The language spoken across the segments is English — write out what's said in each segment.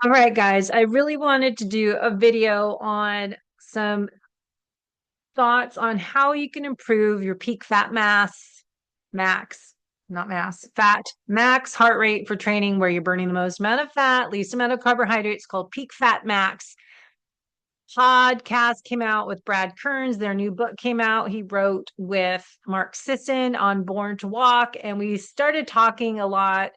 All right, guys, I really wanted to do a video on some thoughts on how you can improve your peak fat max, not mass, fat max heart rate for training where you're burning the most amount of fat, least amount of carbohydrates, called peak fat max. Podcast came out with Brad Kearns. Their new book came out. He wrote with Mark Sisson on Born to Walk. And we started talking a lot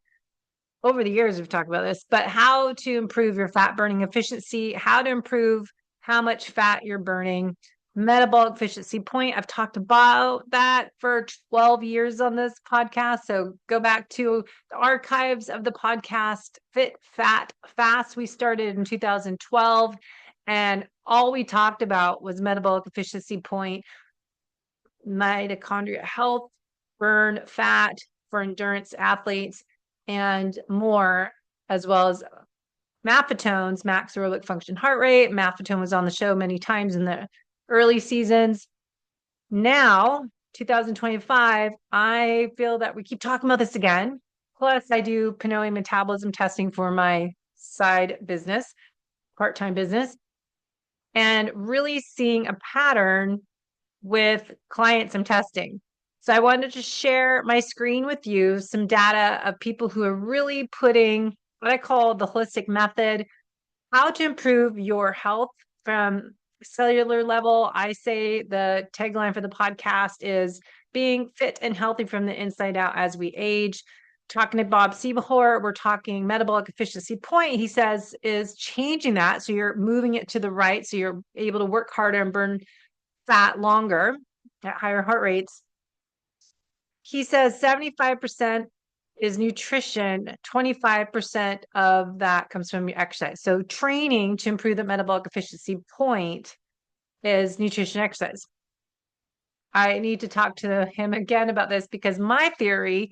over the years. We've talked about this, but how to improve your fat burning efficiency, how to improve how much fat you're burning, metabolic efficiency point. I've talked about that for 12 years on this podcast. So go back to the archives of the podcast, Fit, Fat, Fast. We started in 2012. And all we talked about was metabolic efficiency point, mitochondria health, burn fat for endurance athletes, and more, as well as maffetones, max aerobic function heart rate. Maffetone was on the show many times in the early seasons. Now, 2025, I feel that we keep talking about this again. Plus, I do PNOE metabolism testing for my side business, part-time business, and really seeing a pattern with clients I'm testing. So I wanted to share my screen with you, some data of people who are really putting what I call the holistic method, how to improve your health from cellular level. I say the tagline for the podcast is being fit and healthy from the inside out as we age. Talking to Bob Seebehor, we're talking metabolic efficiency point. He says is changing that. So you're moving it to the right. So you're able to work harder and burn fat longer at higher heart rates. He says 75% is nutrition, 25% of that comes from your exercise. So training to improve the metabolic efficiency point is nutrition exercise. I need to talk to him again about this because my theory,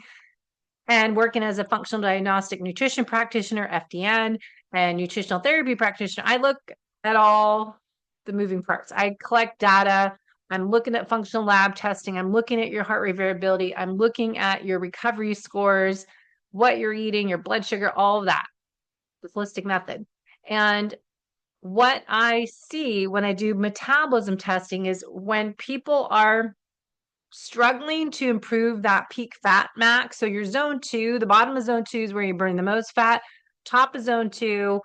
and working as a functional diagnostic nutrition practitioner, FDN, and nutritional therapy practitioner, I look at all the moving parts. I collect data. I'm looking at functional lab testing. I'm looking at your heart rate variability. I'm looking at your recovery scores, what you're eating, your blood sugar, all of that, the holistic method. And what I see when I do metabolism testing is when people are struggling to improve that peak fat max. So your zone 2, the bottom of zone 2 is where you burn the most fat. Top of zone 2,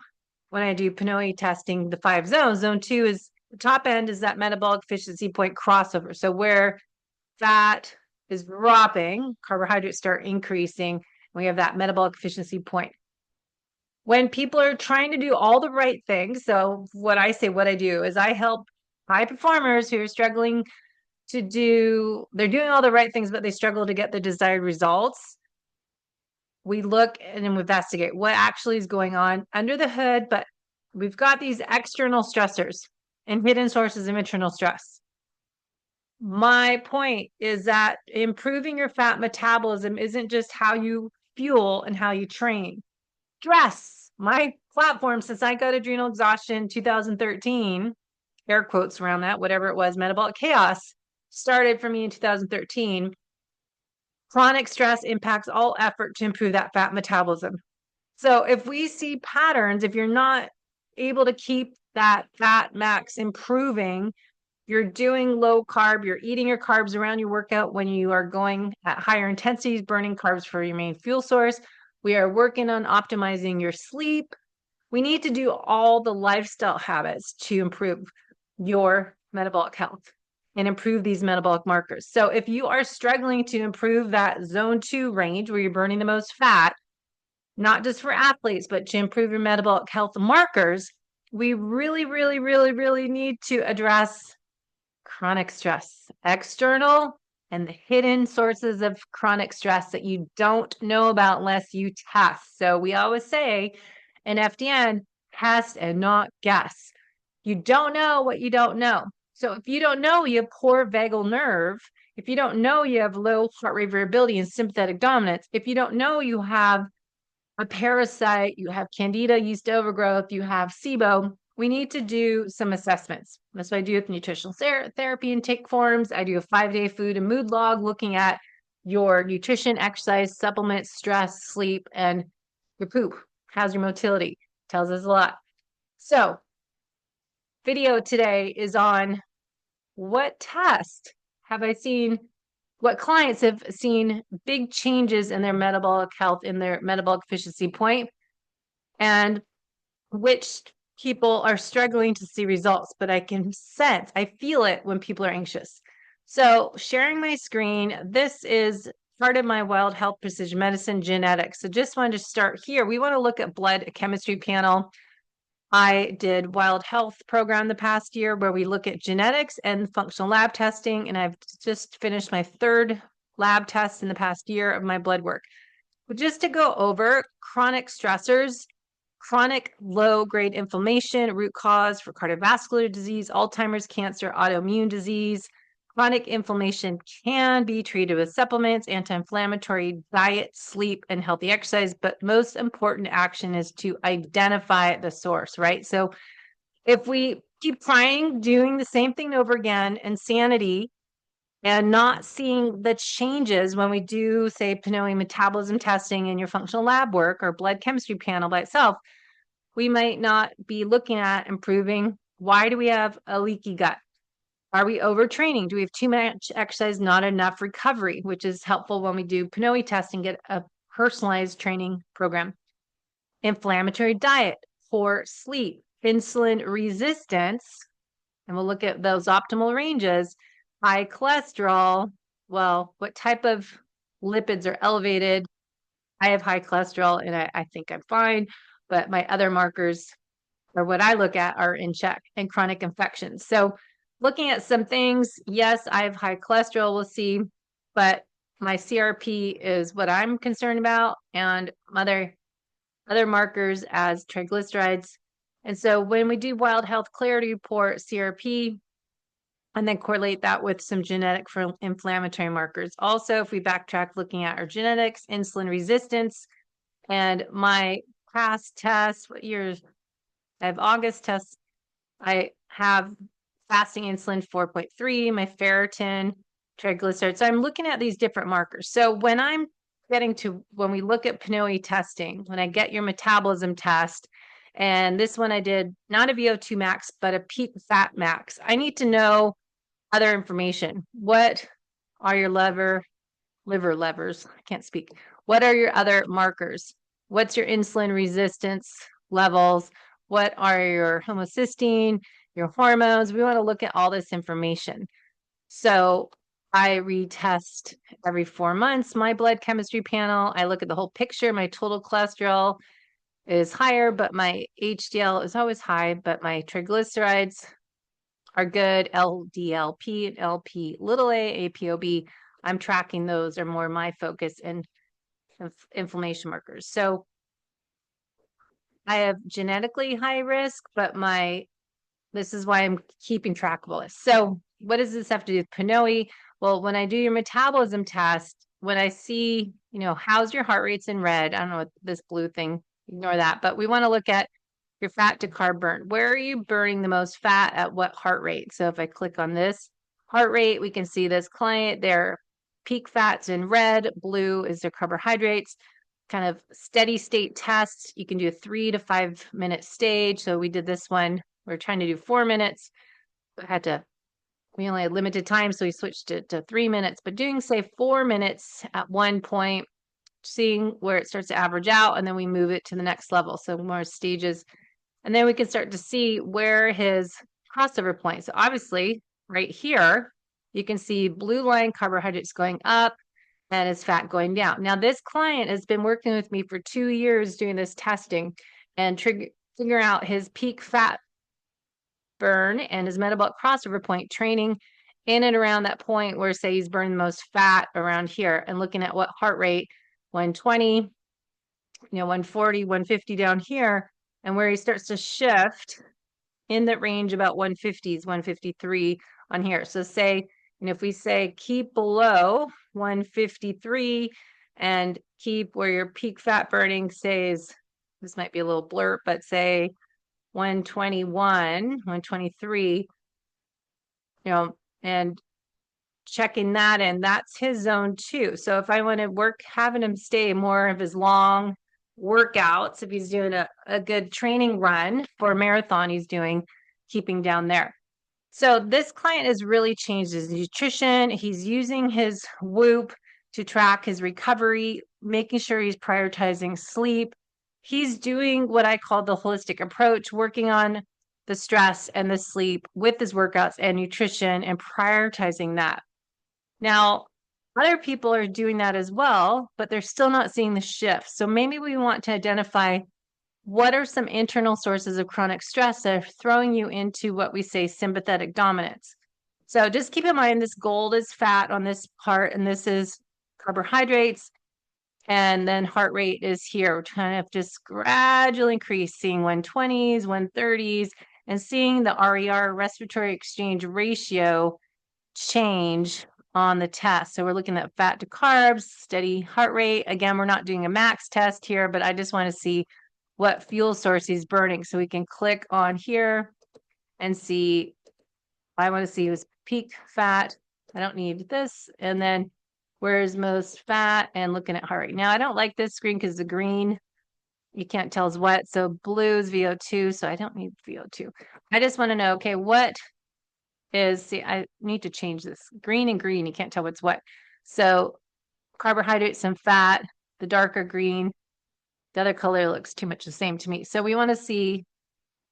when I do PNOE testing, the 5 zones, zone 2 is the top end is that metabolic efficiency point crossover. So where fat is dropping, carbohydrates start increasing, we have that metabolic efficiency point. When people are trying to do all the right things, so what I do is I help high performers who are struggling they're doing all the right things, but they struggle to get the desired results. We look and investigate what actually is going on under the hood, but we've got these external stressors and hidden sources of internal stress. My point is that improving your fat metabolism isn't just how you fuel and how you train. Stress, my platform since I got adrenal exhaustion 2013, air quotes around that, whatever it was, metabolic chaos, started for me in 2013. Chronic stress impacts all effort to improve that fat metabolism. So if we see patterns, if you're not able to keep that fat max improving, you're doing low carb, you're eating your carbs around your workout when you are going at higher intensities, burning carbs for your main fuel source. We are working on optimizing your sleep. We need to do all the lifestyle habits to improve your metabolic health and improve these metabolic markers. So if you are struggling to improve that zone 2 range where you're burning the most fat, not just for athletes, but to improve your metabolic health markers, we really, really, really, really need to address chronic stress, external and the hidden sources of chronic stress that you don't know about unless you test. So we always say in FDN, test and not guess. You don't know what you don't know. So if you don't know you have poor vagal nerve, if you don't know you have low heart rate variability and sympathetic dominance, if you don't know you have a parasite, you have candida yeast overgrowth, you have SIBO, we need to do some assessments. That's what I do with nutritional therapy intake forms. I do a 5-day food and mood log looking at your nutrition, exercise, supplements, stress, sleep, and your poop. How's your motility? tells us a lot. So video today is on what test have I seen, what clients have seen big changes in their metabolic health, in their metabolic efficiency point, and which people are struggling to see results, but I can sense, I feel it when people are anxious. So sharing my screen, this is part of my Wild Health Precision Medicine genetics. So just wanted to start here. We want to look at blood chemistry panel. I did Wild Health program the past year where we look at genetics and functional lab testing, and I've just finished my 3rd lab test in the past year of my blood work. But just to go over chronic stressors, chronic low-grade inflammation, root cause for cardiovascular disease, Alzheimer's, cancer, autoimmune disease. Chronic inflammation can be treated with supplements, anti-inflammatory diet, sleep, and healthy exercise. But most important action is to identify the source, right? So if we keep trying, doing the same thing over again, insanity, and not seeing the changes when we do, say, PNOE metabolism testing in your functional lab work or blood chemistry panel by itself, we might not be looking at improving. Why do we have a leaky gut? Are we overtraining? Do we have too much exercise, not enough recovery, which is helpful when we do PNOE testing, get a personalized training program. Inflammatory diet, poor sleep, insulin resistance, and we'll look at those optimal ranges. High cholesterol, well, what type of lipids are elevated? I have high cholesterol and I think I'm fine, but my other markers, or what I look at, are in check. And chronic infections. So looking at some things, yes, I have high cholesterol, we'll see, but my CRP is what I'm concerned about, and other markers as triglycerides. And so when we do Wild Health Clarity Report, CRP, and then correlate that with some genetic for inflammatory markers. Also, if we backtrack looking at our genetics, insulin resistance, and my past tests, what years? I have August tests. I have fasting insulin 4.3, my ferritin, triglycerides. So I'm looking at these different markers. So when I'm getting to, when we look at PNOE testing, when I get your metabolism test, and this one I did not a VO2 max, but a peak fat max, I need to know other information. What are your liver levers? I can't speak. What are your other markers? What's your insulin resistance levels? What are your homocysteine, your hormones? We want to look at all this information. So I retest every 4 months my blood chemistry panel. I look at the whole picture. My total cholesterol is higher, but my HDL is always high, but my triglycerides are good. LDLP and LP little a, APOB, I'm tracking those, are more my focus, and inflammation markers. So I have genetically high risk, but this is why I'm keeping track of all this. So what does this have to do with PNOE? Well, when I do your metabolism test, when I see, how's your heart rates in red? I don't know what this blue thing, ignore that, but we want to look at your fat to carb burn. Where are you burning the most fat at what heart rate? So if I click on this heart rate, we can see this client, their peak fats in red, blue is their carbohydrates. Kind of steady state tests. You can do a 3 to 5 minute stage. So we did this one. We're trying to do 4 minutes. We only had limited time, so we switched it to 3 minutes. But doing, say, 4 minutes at one point, seeing where it starts to average out, and then we move it to the next level. So more stages. And then we can start to see where his crossover point. So obviously, right here, you can see blue line carbohydrates going up and his fat going down. Now, this client has been working with me for 2 years doing this testing and figuring out his peak fat burn and his metabolic crossover point, training in and around that point where, say, he's burning the most fat around here, and looking at what heart rate, 120, 140, 150 down here, and where he starts to shift in that range about 150s, 153 on here. So say, if we say keep below 153 and keep where your peak fat burning, say, is, this might be a little blurb, but say 121, 123, and checking that in, that's his zone too. So if I want to work, having him stay more of his long workouts, if he's doing a good training run for a marathon, he's doing, keeping down there. So this client has really changed his nutrition. He's using his Whoop to track his recovery, making sure he's prioritizing sleep. He's doing what I call the holistic approach, working on the stress and the sleep with his workouts and nutrition and prioritizing that. Now, other people are doing that as well, but they're still not seeing the shift. So maybe we want to identify what are some internal sources of chronic stress that are throwing you into what we say sympathetic dominance. So just keep in mind this gold is fat on this part, and this is carbohydrates. And then heart rate is here. We're trying to just gradually increase, seeing 120s, 130s, and seeing the RER, respiratory exchange ratio, change on the test. So we're looking at fat to carbs, steady heart rate. Again, we're not doing a max test here, but I just want to see what fuel source he's burning. So we can click on here and see, I want to see his peak fat. I don't need this. And then where's most fat and looking at heart rate. Now, I don't like this screen because the green, you can't tell is what. So blue is VO2. So I don't need VO2. I just want to know, okay, what is, see, I need to change this. Green and green, you can't tell what's what. So carbohydrates and fat, the darker green, the other color looks too much the same to me. So we want to see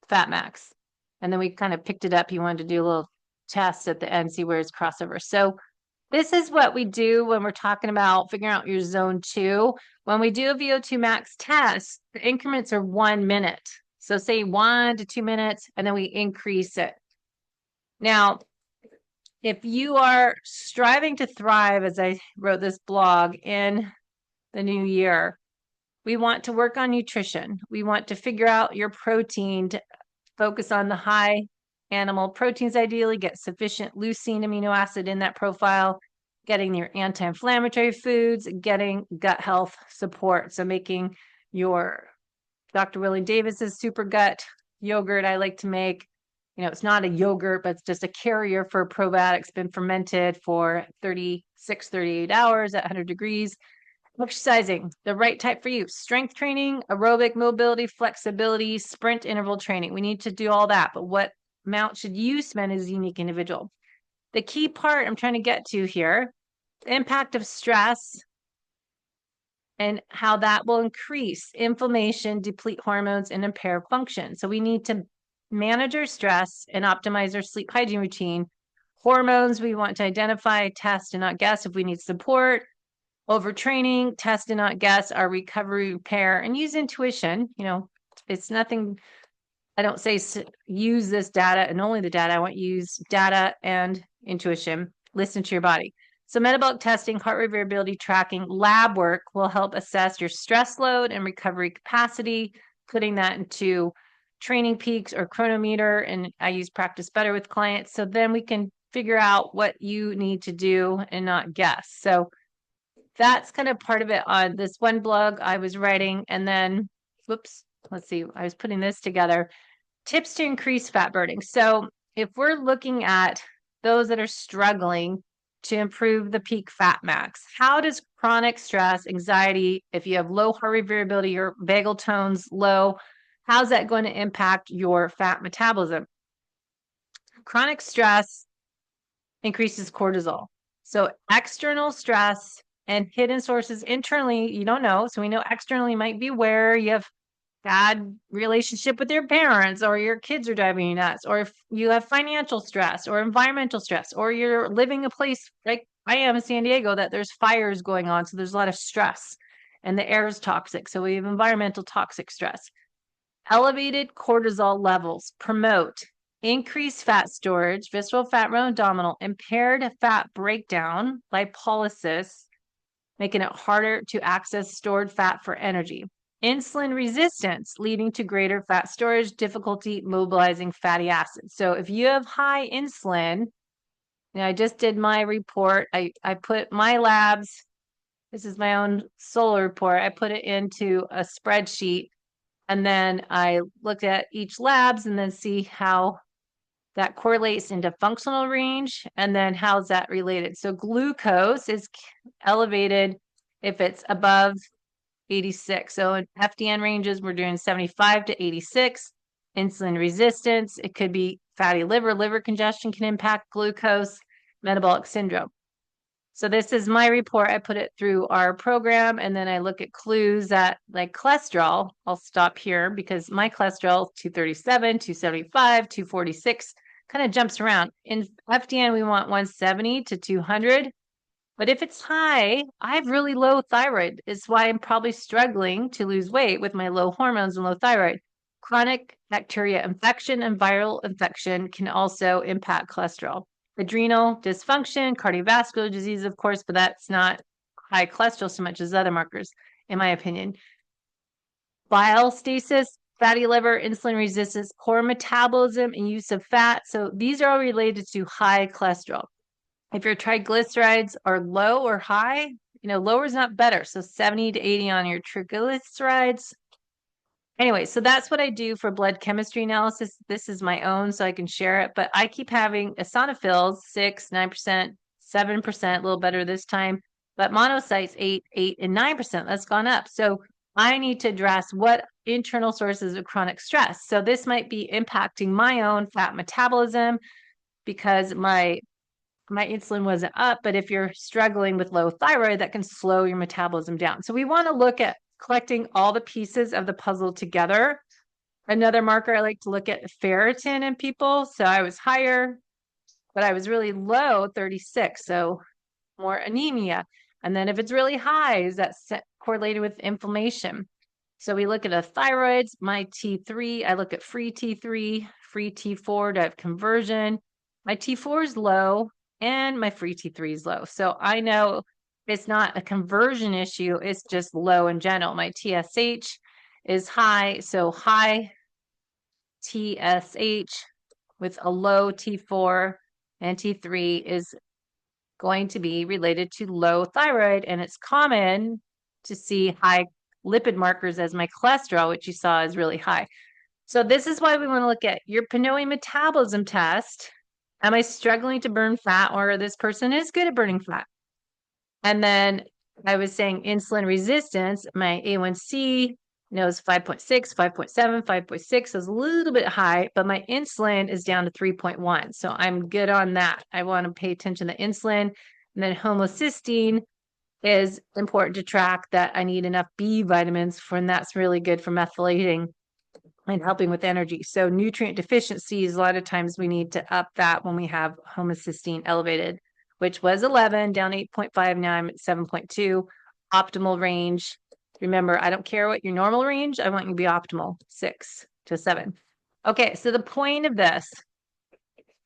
fat max. And then we kind of picked it up. You wanted to do a little test at the end, see where it's crossover. So this is what we do when we're talking about figuring out your zone 2. When we do a VO2 max test, the increments are 1 minute. So say 1 to 2 minutes, and then we increase it. Now, if you are striving to thrive, as I wrote this blog, in the new year, we want to work on nutrition. We want to figure out your protein, to focus on the high animal proteins, ideally, get sufficient leucine amino acid in that profile, getting your anti-inflammatory foods, getting gut health support. So making your Dr. Willie Davis's super gut yogurt I like to make. You know, it's not a yogurt, but it's just a carrier for probiotics, been fermented for 36, 38 hours at 100 degrees. Exercising, the right type for you. Strength training, aerobic mobility, flexibility, sprint interval training. We need to do all that, but what amount should you spend as a unique individual? The key part I'm trying to get to here, the impact of stress and how that will increase inflammation, deplete hormones, and impair function. So we need to manage our stress and optimize our sleep hygiene routine. Hormones, we want to identify, test, and not guess if we need support. Overtraining, test and not guess, our recovery, repair, and use intuition. You know, it's nothing, I don't say use this data and only the data. I want you to use data and intuition. Listen to your body. So metabolic testing, heart rate variability tracking, lab work will help assess your stress load and recovery capacity, putting that into training peaks or chronometer. And I use Practice Better with clients. So then we can figure out what you need to do and not guess. So that's kind of part of it on this one blog I was writing. And then, whoops, let's see, I was putting this together. Tips to increase fat burning. So if we're looking at those that are struggling to improve the peak fat max, how does chronic stress, anxiety, if you have low heart rate variability, your vagal tone's low, how's that going to impact your fat metabolism? Chronic stress increases cortisol. So external stress and hidden sources internally, you don't know. So we know externally might be where you have bad relationship with your parents, or your kids are driving you nuts, or if you have financial stress or environmental stress, or you're living a place like I am in San Diego that there's fires going on. So there's a lot of stress and the air is toxic. So we have environmental toxic stress. Elevated cortisol levels promote increased fat storage, visceral fat, abdominal, impaired fat breakdown, lipolysis, making it harder to access stored fat for energy. Insulin resistance, leading to greater fat storage, difficulty mobilizing fatty acids. So if you have high insulin, I just did my report. I put my labs, this is my own solo report. I put it into a spreadsheet, and then I looked at each labs and then see how that correlates into functional range, and then how's that related. So glucose is elevated if it's above 86. So in FDN ranges, we're doing 75 to 86. Insulin resistance, it could be fatty liver congestion can impact glucose, metabolic syndrome. So this is my report. I put it through our program, and then I look at clues that, like cholesterol. I'll stop here because my cholesterol 237, 275, 246 kind of jumps around. In FDN, we want 170 to 200. But if it's high, I have really low thyroid. It's why I'm probably struggling to lose weight with my low hormones and low thyroid. Chronic bacteria infection and viral infection can also impact cholesterol. Adrenal dysfunction, cardiovascular disease, of course, but that's not high cholesterol so much as other markers, in my opinion. Bile stasis, fatty liver, insulin resistance, poor metabolism, and use of fat. So these are all related to high cholesterol. If your triglycerides are low or high, lower is not better. So 70 to 80 on your triglycerides. Anyway, so that's what I do for blood chemistry analysis. This is my own, so I can share it. But I keep having eosinophils, 6, 9%, 7%, a little better this time. But monocytes, 8, and 9%. That's gone up. So I need to address what internal sources of chronic stress. So this might be impacting my own fat metabolism because my insulin wasn't up, but if you're struggling with low thyroid, that can slow your metabolism down. So we want to look at collecting all the pieces of the puzzle together. Another marker I like to look at ferritin in people. So I was higher, but I was really low, 36. So more anemia. And then if it's really high, is that correlated with inflammation? So we look at a thyroids, my T3, I look at free T3, free T4 to have conversion. My T4 is low and my free T3 is low. So I know it's not a conversion issue, it's just low in general. My TSH is high, so high TSH with a low T4 and T3 is going to be related to low thyroid, and it's common to see high lipid markers as my cholesterol, which you saw is really high. So this is why we want to look at your PNOE metabolism test. Am I struggling to burn fat, or this person is good at burning fat? And then I was saying insulin resistance, my A1C is 5.6, 5.7, 5.6 is a little bit high, but my insulin is down to 3.1. So I'm good on that. I want to pay attention to insulin. And then homocysteine is important to track that I need enough B vitamins for, and that's really good for methylating and helping with energy. So nutrient deficiencies, a lot of times we need to up that when we have homocysteine elevated, which was 11, down 8.5, now I'm at 7.2. Optimal range. Remember, I don't care what your normal range, I want you to be optimal, 6 to 7. Okay, so the point of this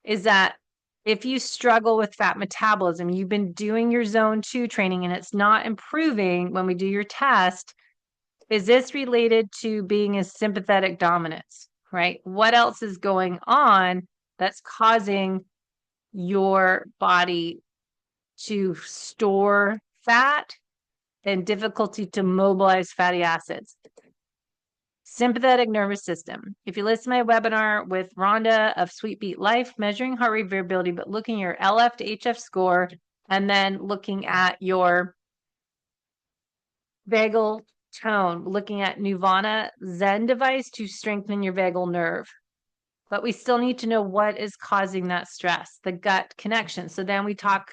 is that if you struggle with fat metabolism, you've been doing your zone 2 training and it's not improving when we do your test, is this related to being a sympathetic dominance, right? What else is going on that's causing your body to store fat and difficulty to mobilize fatty acids? Sympathetic nervous system. If you listen to my webinar with Rhonda of Sweet Beat Life, measuring heart rate variability, but looking at your LF to HF score, and then looking at your vagal tone, looking at Nirvana Zen device to strengthen your vagal nerve. But we still need to know what is causing that stress, the gut connection. So then we talk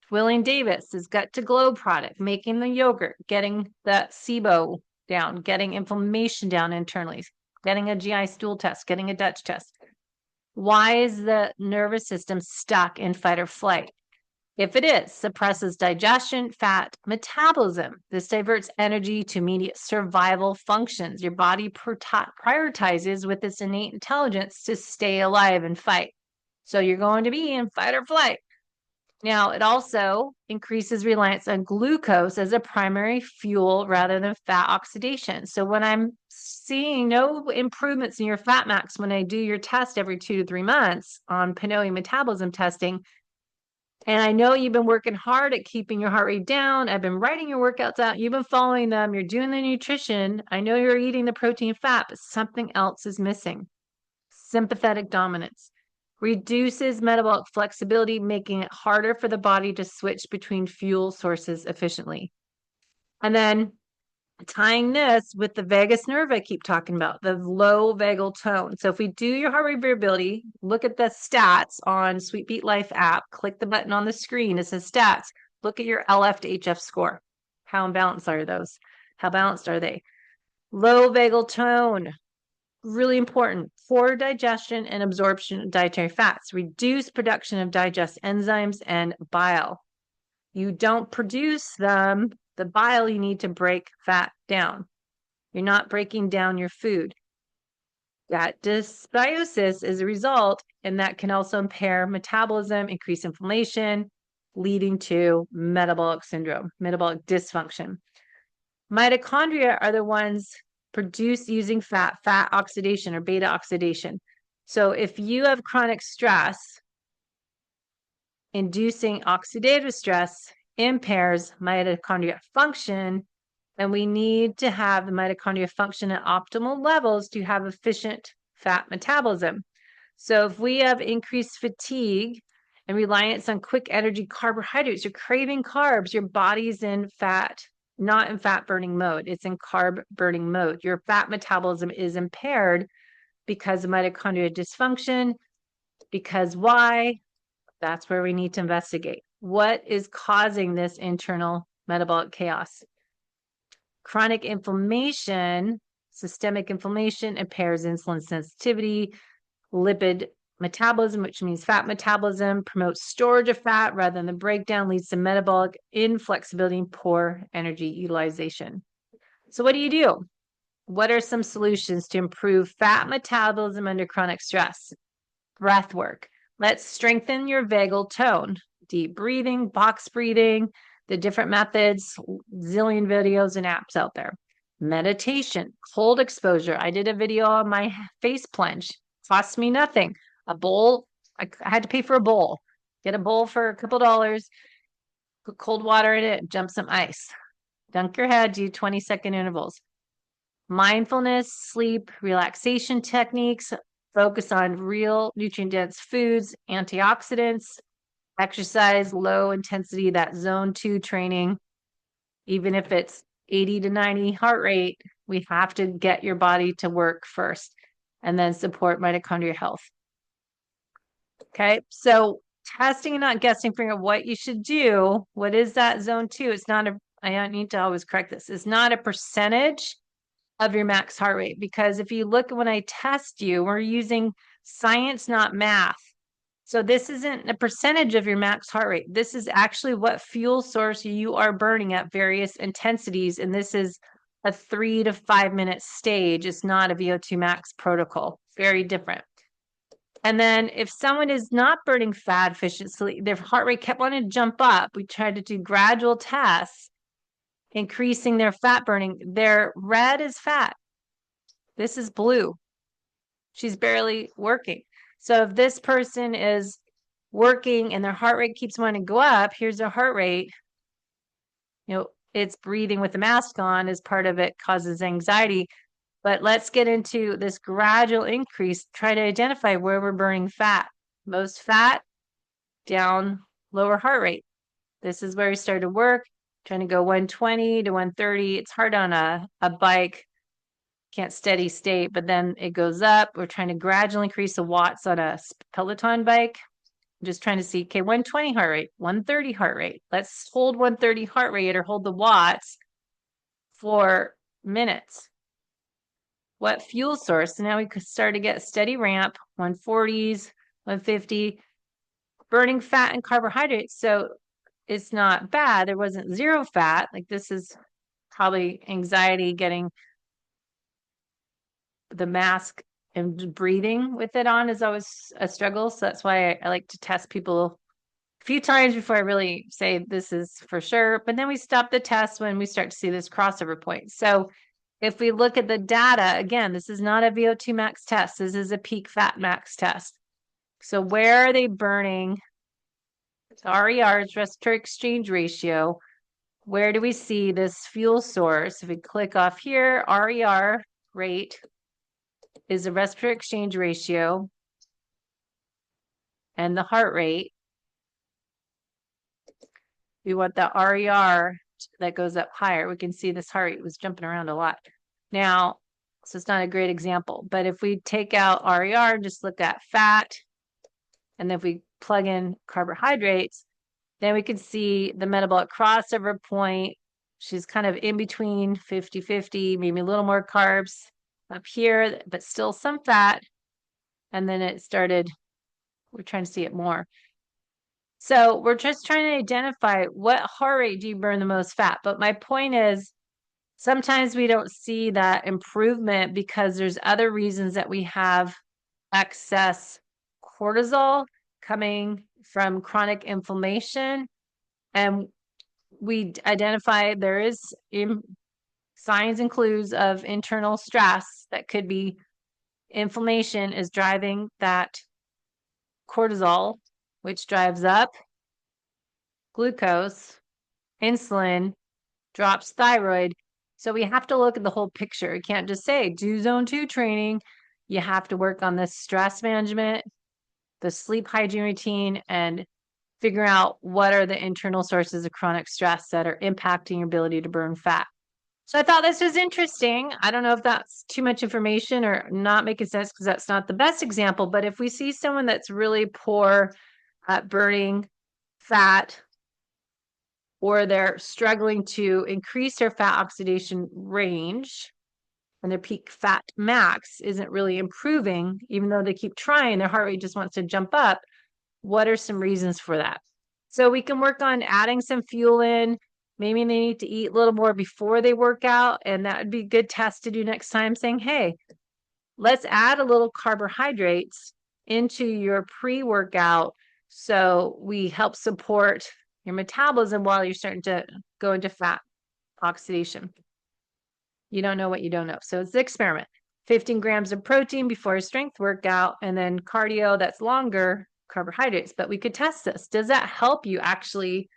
William Davis's gut to glow product, making the yogurt, getting the SIBO down, getting inflammation down internally, getting a GI stool test, getting a Dutch test. Why is the nervous system stuck in fight or flight? If it is, suppresses digestion, fat, metabolism. This diverts energy to immediate survival functions. Your body prioritizes with its innate intelligence to stay alive and fight. So you're going to be in fight or flight. Now, it also increases reliance on glucose as a primary fuel rather than fat oxidation. So when I'm seeing no improvements in your fat max when I do your test every 2 to 3 months on PNOE metabolism testing, and I know you've been working hard at keeping your heart rate down. I've been writing your workouts out. You've been following them. You're doing the nutrition. I know you're eating the protein fat, but something else is missing. Sympathetic dominance reduces metabolic flexibility, making it harder for the body to switch between fuel sources efficiently. And then tying this with the vagus nerve I keep talking about, the low vagal tone. So if we do your heart rate variability, look at the stats on Sweet Beat Life app, click the button on the screen, it says stats. Look at your LF to HF score. How imbalanced are those? How balanced are they? Low vagal tone, really important. Poor digestion and absorption of dietary fats. Reduce production of digest enzymes and bile. You don't produce them, the bile you need to break fat down. You're not breaking down your food. That dysbiosis is a result, and that can also impair metabolism, increase inflammation, leading to metabolic syndrome, metabolic dysfunction. Mitochondria are the ones produced using fat oxidation or beta oxidation. So if you have chronic stress, inducing oxidative stress impairs mitochondria function, and we need to have the mitochondria function at optimal levels to have efficient fat metabolism. So if we have increased fatigue and reliance on quick energy carbohydrates, you're craving carbs, your body's in fat, not in fat burning mode, it's in carb burning mode. Your fat metabolism is impaired because of mitochondria dysfunction. Because why? That's where we need to investigate. What is causing this internal metabolic chaos? Chronic inflammation, systemic inflammation impairs insulin sensitivity, lipid metabolism, which means fat metabolism, promotes storage of fat rather than the breakdown, leads to metabolic inflexibility and poor energy utilization. So what do you do? What are some solutions to improve fat metabolism under chronic stress? Breath work. Let's strengthen your vagal tone. Deep breathing, box breathing, the different methods, zillion videos and apps out there. Meditation, cold exposure. I did a video on my face plunge. Cost me nothing. A bowl, I had to pay for a bowl. Get a bowl for a couple dollars, put cold water in it, jump some ice. Dunk your head, do 20-second intervals. Mindfulness, sleep, relaxation techniques, focus on real nutrient-dense foods, antioxidants, exercise, low intensity, that zone 2 training. Even if it's 80 to 90 heart rate, we have to get your body to work first and then support mitochondrial health. Okay, so testing and not guessing, figuring out what you should do. What is that zone 2? It's not a, I don't need to always correct this. It's not a percentage of your max heart rate, because if you look at when I test you, we're using science, not math. So this isn't a percentage of your max heart rate. This is actually what fuel source you are burning at various intensities. And this is a 3 to 5 minute stage. It's not a VO2 max protocol. Very different. And then if someone is not burning fat efficiently, their heart rate kept wanting to jump up, we tried to do gradual tests, increasing their fat burning. Their red is fat. This is blue. She's barely working. So if this person is working and their heart rate keeps wanting to go up, here's their heart rate. You know, it's breathing with the mask on as part of it causes anxiety. But let's get into this gradual increase, try to identify where we're burning fat. Most fat, down, lower heart rate. This is where we start to work, trying to go 120 to 130. It's hard on a bike, can't steady state, but then it goes up. We're trying to gradually increase the watts on a Peloton bike. I'm just trying to see, okay, 120 heart rate, 130 heart rate. Let's hold 130 heart rate or hold the watts for minutes. What fuel source? So now we could start to get steady ramp, 140s, 150, burning fat and carbohydrates. So it's not bad. There wasn't zero fat. Like this is probably anxiety getting the mask and breathing with it on is always a struggle. So that's why I like to test people a few times before I really say this is for sure. But then we stop the test when we start to see this crossover point. So if we look at the data, again, this is not a VO2 max test. This is a peak fat max test. So where are they burning? RER is respiratory exchange ratio. Where do we see this fuel source? If we click off here, RER rate is the respiratory exchange ratio and the heart rate. We want the RER that goes up higher. We can see this heart rate was jumping around a lot. Now, so it's not a great example, but if we take out RER, just look at fat, and if we plug in carbohydrates, then we can see the metabolic crossover point. She's kind of in between 50-50, maybe a little more carbs up here, but still some fat. And then it started, we're trying to see it more. So we're just trying to identify what heart rate do you burn the most fat. But my point is, sometimes we don't see that improvement because there's other reasons that we have excess cortisol coming from chronic inflammation. And we identify there is signs and clues of internal stress that could be inflammation is driving that cortisol, which drives up glucose, insulin, drops thyroid. So we have to look at the whole picture. You can't just say do zone 2 training. You have to work on the stress management, the sleep hygiene routine, and figure out what are the internal sources of chronic stress that are impacting your ability to burn fat. So I thought this was interesting. I don't know if that's too much information or not making sense because that's not the best example. But if we see someone that's really poor at burning fat, or they're struggling to increase their fat oxidation range, and their peak fat max isn't really improving, even though they keep trying, their heart rate just wants to jump up. What are some reasons for that? So we can work on adding some fuel in. Maybe they need to eat a little more before they work out. And that would be a good test to do next time, saying, hey, let's add a little carbohydrates into your pre-workout so we help support your metabolism while you're starting to go into fat oxidation. You don't know what you don't know. So it's the experiment. 15 grams of protein before a strength workout, and then cardio that's longer, carbohydrates. But we could test this. Does that help you actually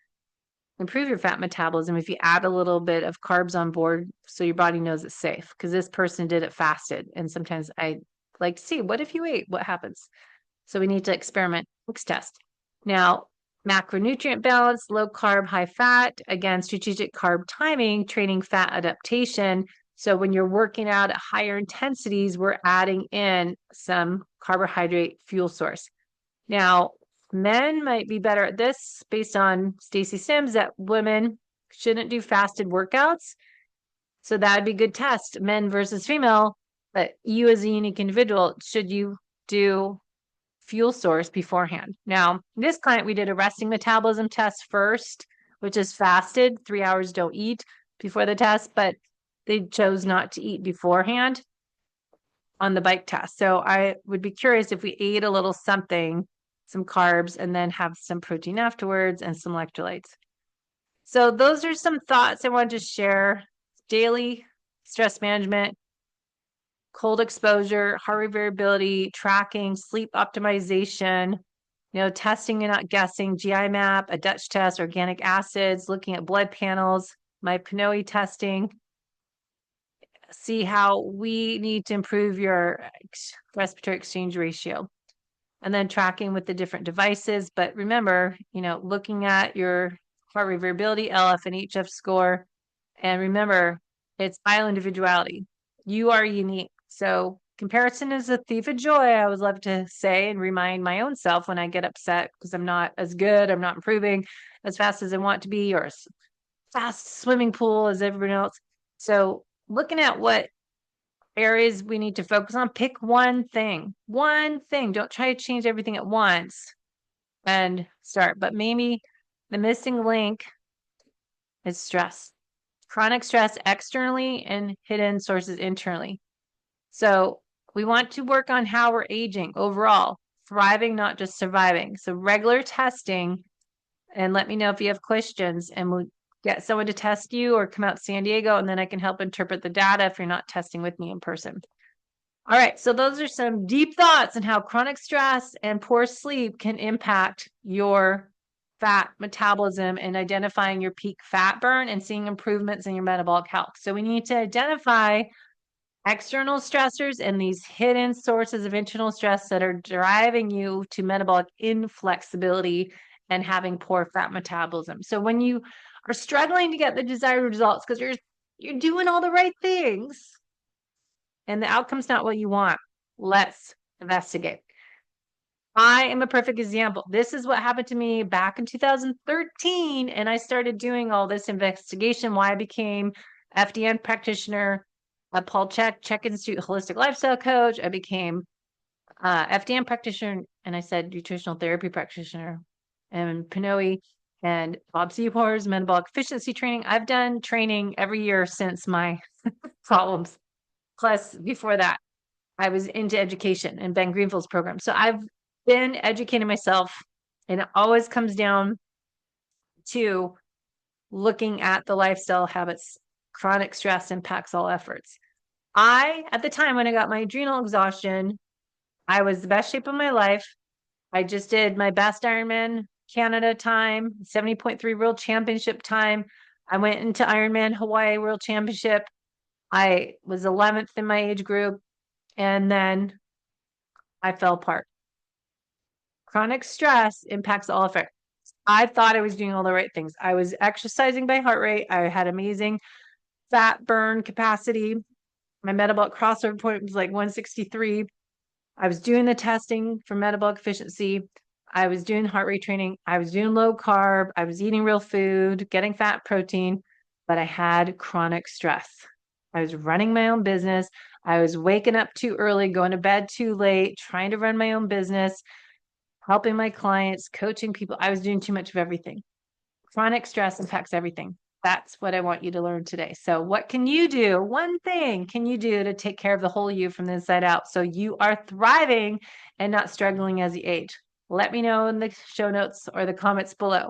improve your fat metabolism if you add a little bit of carbs on board so your body knows it's safe? Because this person did it fasted. And sometimes I like to see, what if you ate? What happens? So we need to experiment. Let's test. Now, macronutrient balance, low carb, high fat. Again, strategic carb timing, training fat adaptation. So when you're working out at higher intensities, we're adding in some carbohydrate fuel source. Now, men might be better at this based on Stacy Sims, that women shouldn't do fasted workouts. So that would be a good test, men versus female. But you as a unique individual, should you do fuel source beforehand? Now, this client, we did a resting metabolism test first, which is fasted, 3 hours don't eat before the test, but they chose not to eat beforehand on the bike test. So I would be curious if we ate a little something, some carbs, and then have some protein afterwards and some electrolytes. So those are some thoughts I wanted to share. Daily stress management, cold exposure, heart rate variability, tracking, sleep optimization, testing and not guessing, GI map, a Dutch test, organic acids, looking at blood panels, my PNOE testing. See how we need to improve your respiratory exchange ratio, and then tracking with the different devices. But remember, looking at your heart rate variability, LF and HF score. And remember, it's bio-individuality. You are unique. So comparison is a thief of joy, I always love to say and remind my own self when I get upset because I'm not as good, I'm not improving as fast as I want to be, or as fast swimming pool as everyone else. So looking at what areas we need to focus on, pick one thing. Don't try to change everything at once and start. But maybe the missing link is stress. Chronic stress externally and hidden sources internally. So we want to work on how we're aging overall, thriving, not just surviving. So regular testing, and let me know if you have questions, and we'll get someone to test you or come out to San Diego, and then I can help interpret the data if you're not testing with me in person. All right, so those are some deep thoughts on how chronic stress and poor sleep can impact your fat metabolism and identifying your peak fat burn and seeing improvements in your metabolic health. So we need to identify external stressors and these hidden sources of internal stress that are driving you to metabolic inflexibility and having poor fat metabolism. So when you are struggling to get the desired results because you're doing all the right things and the outcome's not what you want. Let's investigate. I am a perfect example. This is what happened to me back in 2013. And I started doing all this investigation, why I became FDN practitioner, a Paul Chek Institute holistic lifestyle coach. I became FDN practitioner, and I said nutritional therapy practitioner, and PNOE and Bob Seahor's metabolic efficiency training. I've done training every year since my problems. Plus, before that, I was into education and Ben Greenfield's program. So I've been educating myself, and it always comes down to looking at the lifestyle habits. Chronic stress impacts all efforts. At the time when I got my adrenal exhaustion, I was the best shape of my life. I just did my best Ironman Canada time, 70.3 World Championship time. I went into Ironman Hawaii World Championship. I was 11th in my age group, and then I fell apart. Chronic stress impacts all effects. I thought I was doing all the right things. I was exercising by heart rate. I had amazing fat burn capacity. My metabolic crossover point was like 163. I was doing the testing for metabolic efficiency. I was doing heart rate training. I was doing low carb. I was eating real food, getting fat protein, but I had chronic stress. I was running my own business. I was waking up too early, going to bed too late, trying to run my own business, helping my clients, coaching people. I was doing too much of everything. Chronic stress impacts everything. That's what I want you to learn today. So what can you do? One thing can you do to take care of the whole you from the inside out so you are thriving and not struggling as you age? Let me know in the show notes or the comments below.